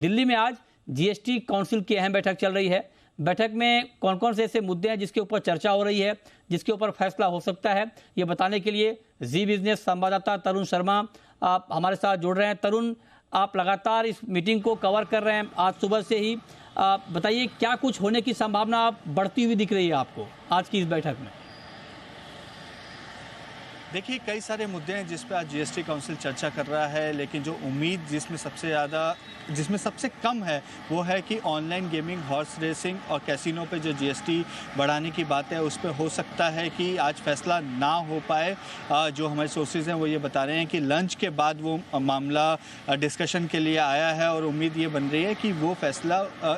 दिल्ली में आज GST council की अहम बैठक चल रही है। बैठक में कौन कौन से ऐसे मुद्दे हैं जिसके ऊपर चर्चा हो रही है, जिसके ऊपर फैसला हो सकता है, ये बताने के लिए जी बिजनेस संवाददाता तरुण शर्मा आप हमारे साथ जुड़ रहे हैं। तरुण, आप लगातार इस मीटिंग को कवर कर रहे हैं आज सुबह से ही। बताइए क्या कुछ होने की संभावना बढ़ती हुई दिख रही है आपको आज की इस बैठक में? देखिए, कई सारे मुद्दे हैं जिस पे आज जीएसटी काउंसिल चर्चा कर रहा है, लेकिन जो उम्मीद जिसमें सबसे कम है वो है कि ऑनलाइन गेमिंग, हॉर्स रेसिंग और कैसीनो पे जो जीएसटी बढ़ाने की बात है उस पे हो सकता है कि आज फैसला ना हो पाए। जो हमारे सोर्सेज हैं वो ये बता रहे हैं कि लंच के बाद वो मामला डिस्कशन के लिए आया है और उम्मीद ये बन रही है कि वो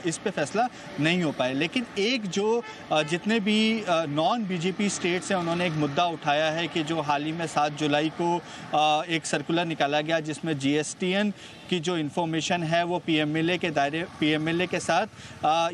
इस पे फैसला नहीं हो पाए। लेकिन एक जो जितने भी नॉन बीजेपी स्टेट्स हैं उन्होंने एक मुद्दा उठाया है कि जो हाल ही में 7 जुलाई को एक सर्कुलर निकाला गया जिसमें जीएसटीएन की जो इन्फॉर्मेशन है वो पीएमएलए के साथ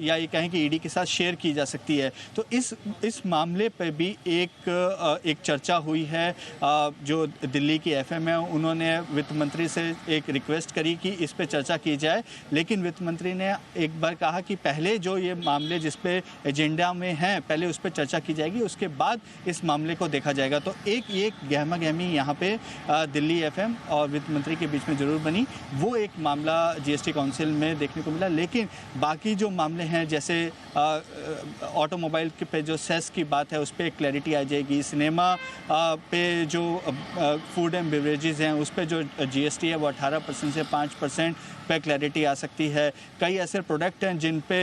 या ये कहें कि ईडी के साथ शेयर की जा सकती है। तो इस मामले पर भी एक चर्चा हुई है। जो दिल्ली की एफएम है उन्होंने वित्त मंत्री से एक रिक्वेस्ट करी कि इस पे चर्चा की जाए, लेकिन वित्त मंत्री ने एक बार कहा कि पहले जो ये मामले जिस पे एजेंडा में हैं पहले उस पर चर्चा की जाएगी, उसके बाद इस मामले को देखा जाएगा। तो एक गहमा गहमी यहाँ पे दिल्ली एफएम और वित्त मंत्री के बीच में जरूर बनी। वो एक मामला जीएसटी काउंसिल में देखने को मिला, लेकिन बाकी जो मामले हैं जैसे ऑटोमोबाइल के पे जो सेस की बात है उस पर क्लैरिटी आ जाएगी। सिनेमा पे जो फूड एंड बेवरेजेस हैं उस पर जो जीएसटी है वो 18% से 5% पे क्लैरिटी आ सकती है। कई ऐसे प्रोडक्ट हैं जिन पे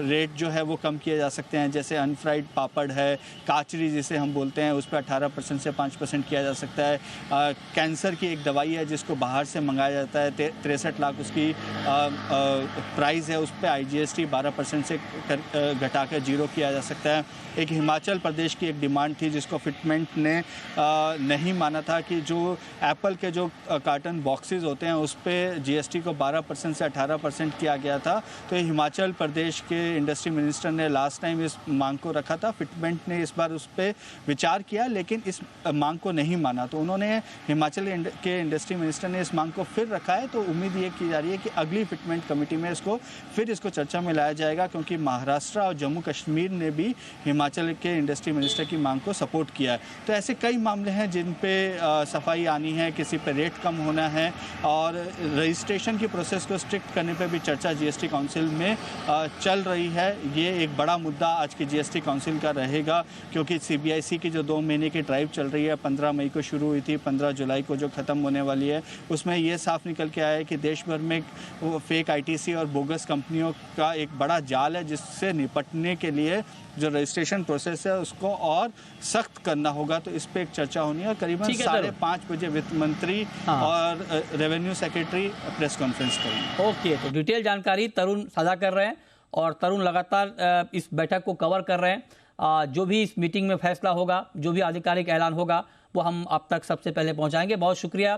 रेट जो है वो कम किए जा सकते हैं, जैसे अनफ्राइड पापड़ है, काचरी जिसे हम बोलते हैं, उस पर 18% से 5% किया जा सकता है। कैंसर की एक दवाई है जिसको बाहर से मंगाया जाता है, 63 लाख उसकी प्राइस है, उस पर आईजीएसटी 12% से घटाकर 0 किया जा सकता है। एक हिमाचल प्रदेश की एक डिमांड थी जिसको फिटमेंट ने नहीं माना था कि जो एप्पल के जो कार्टन बॉक्सेस होते हैं उस पर जीएसटी को 12% से 18% किया गया था। तो ये हिमाचल प्रदेश के इंडस्ट्री मिनिस्टर ने लास्ट टाइम इस मांग को रखा था। फिटमेंट ने इस बार उस पर विचार किया लेकिन इस मांग को नहीं माना, तो उन्होंने हिमाचल के इंडस्ट्री मिनिस्टर ने इस मांग को फिर रखा है। तो उम्मीद ये की जा रही है कि अगली फिटमेंट कमेटी में इसको चर्चा में लाया जाएगा, क्योंकि महाराष्ट्र और जम्मू कश्मीर ने भी हिमाचल के इंडस्ट्री मिनिस्टर की मांग को सपोर्ट किया है। तो ऐसे कई मामले हैं जिन पे सफाई आनी है, किसी पे रेट कम होना है और रजिस्ट्रेशन की प्रोसेस को स्ट्रिक्ट करने पे भी चर्चा जीएसटी काउंसिल में चल रही है। ये एक बड़ा मुद्दा आज की जीएसटी काउंसिल का रहेगा, क्योंकि सीबीआईसी की जो 2 महीने की ड्राइव चल रही है, 15 मई को शुरू हुई थी, 15 जुलाई को जो ख़त्म होने वाली है, उसमें ये साफ निकल के आया है कि देश भर में फेक आईटीसी और बोगस कंपनियों का एक बड़ा जाल है, जिससे निपटने के लिए जो रजिस्ट्रेशन प्रोसेस है उसको और सख्त करना होगा। तो इस पे एक चर्चा होनी है और करीबन 5:30 बजे वित्त मंत्री और रेवेन्यू सेक्रेटरी प्रेस कॉन्फ्रेंस करेंगे। ओके, तो डिटेल जानकारी तरुण साझा कर रहे हैं और तरुण लगातार इस बैठक को कवर कर रहे हैं। जो भी इस मीटिंग में फैसला होगा, जो भी आधिकारिक ऐलान होगा, वो हम आप तक सबसे पहले पहुंचाएंगे। बहुत शुक्रिया।